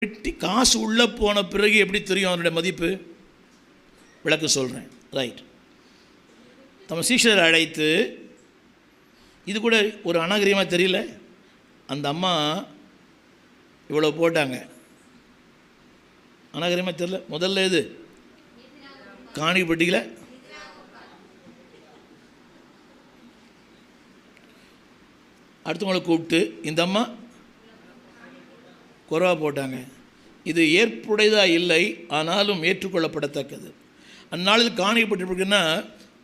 வெட்டி காசு உள்ளே போன பிறகு எப்படி தெரியும் அவனுடைய மதிப்பு? விளக்கம் சொல்கிறேன். ரைட். நம்ம சீஷரை அழைத்து, இது கூட ஒரு அநாகரிகமாக தெரியல, அந்த அம்மா இவ்வளோ போட்டாங்க, அநாகரிகமாக தெரியல. முதல்ல இது காணி பெட்டியில் அடுத்தவங்களை கூப்பிட்டு இந்த அம்மா குறைவா போட்டாங்க. இது ஏற்புடையதாக இல்லை, ஆனாலும் ஏற்றுக்கொள்ளப்படத்தக்கது. அந்நாளில் காணிக்கப்பட்டிருக்குன்னா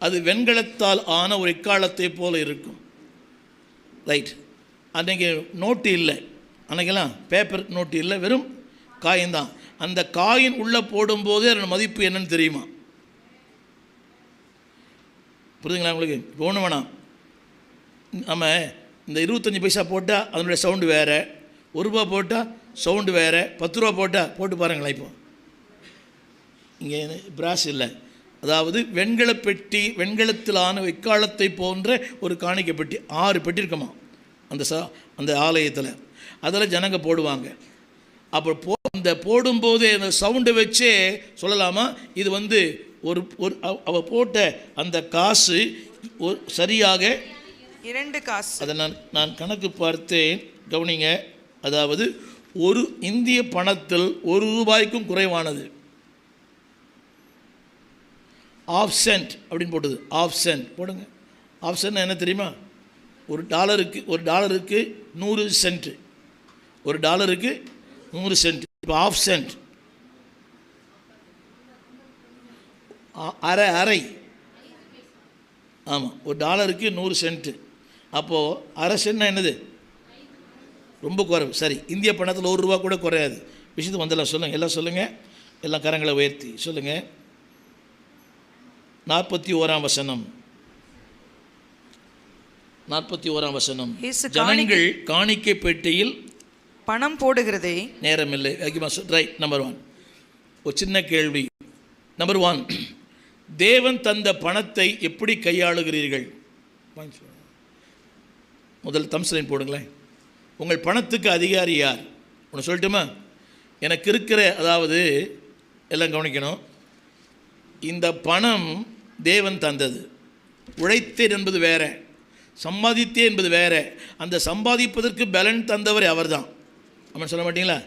அது வெண்கலத்தால் ஆன ஒரு எக்காலத்தை போல இருக்கும். ரைட். அன்றைக்கி நோட்டு இல்லை, அன்றைக்கெல்லாம் பேப்பர் நோட்டு இல்லை, வெறும் காயின்தான். அந்த காயின் உள்ளே போடும்போதே அதோட மதிப்பு என்னன்னு தெரியுமா? புரியுதுங்களா உங்களுக்கு? இப்போ ஒன்று வேணாம், நம்ம இந்த 25 பைசா போட்டால் அதனுடைய சவுண்டு வேறு, 1 ரூபா போட்டால் சவுண்டு வேறு, 10 ரூபா போட்டால் போட்டு பாருங்களேன். இப்போ இங்கே பிராஸ் இல்லை, அதாவது வெண்கல பெட்டி, வெண்கலத்திலான எக்காலத்தை போன்ற ஒரு காணிக்கை பெட்டி 6 பெட்டி இருக்குமா அந்த ஆலயத்தில். அதில் ஜனங்க போடுவாங்க. அப்புறம் அந்த போடும்போது அந்த சவுண்டை வச்சே சொல்லலாமா இது ஒரு அவ போட்ட அந்த காசு சரியாக 2 காசு. அதை நான் கணக்கு பார்த்தேன், கவனிங்க. அதாவது ஒரு இந்திய பணத்தில் 1 ரூபாய்க்கும் குறைவானது. ½ சென்ட் அப்படின்னு போட்டது. ½ சென்ட் போடுங்க. ½ சென்ட் என்ன தெரியுமா? ஒரு டாலருக்கு 100 சென்ட். ஒரு டாலருக்கு 100 சென்ட். இப்போ ½ சென்ட் அரை. ஆமாம், ஒரு டாலருக்கு 100 சென்ட்டு. அப்போது அரை சென்ட்னா என்னது? ரொம்ப குறைவு. சரி, இந்திய பணத்தில் 1 ரூபா கூட குறையாது. விஷயத்துக்கு வந்தெல்லாம் சொல்லுங்கள், எல்லாம் சொல்லுங்கள், எல்லாம் கரங்களை உயர்த்தி சொல்லுங்கள். 41ஆம் வசனம். 41ஆம் வசனம். ஜனங்கள் காணிக்கை பெட்டியில் பணம் போடுகிறதே நேரமில்லை. ரைட். நம்பர் 1 ஒரு சின்ன கேள்வி. நம்பர் 1, தேவன் தந்த பணத்தை எப்படி கையாளுகிறீர்கள்? முதல் தம்ஸ்லைன் போடுங்களேன். உங்கள் பணத்துக்கு அதிகாரி யார்? ஒன்று சொல்லட்டுமா? எனக்கு இருக்கிற, அதாவது எல்லாம் கவனிக்கணும், இந்த பணம் தேவன் தந்தது. உழைத்தேன் என்பது வேற, சம்பாதித்தேன் என்பது வேற. அந்த சம்பாதிப்பதற்கு பலன் தந்தவர் அவர் தான். நம்ம சொல்ல மாட்டீங்களா?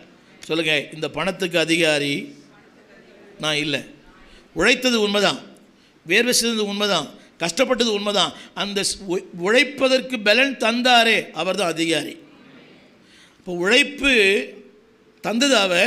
சொல்லுங்கள். இந்த பணத்துக்கு அதிகாரி நான் இல்லை. உழைத்தது உண்மைதான், வேர்வை செய்தது உண்மைதான், கஷ்டப்பட்டது உண்மைதான். அந்த உழைப்பதற்கு பலன் தந்தாரே அவர் தான் அதிகாரி. இப்போ உழைப்பு தந்தது அவர்.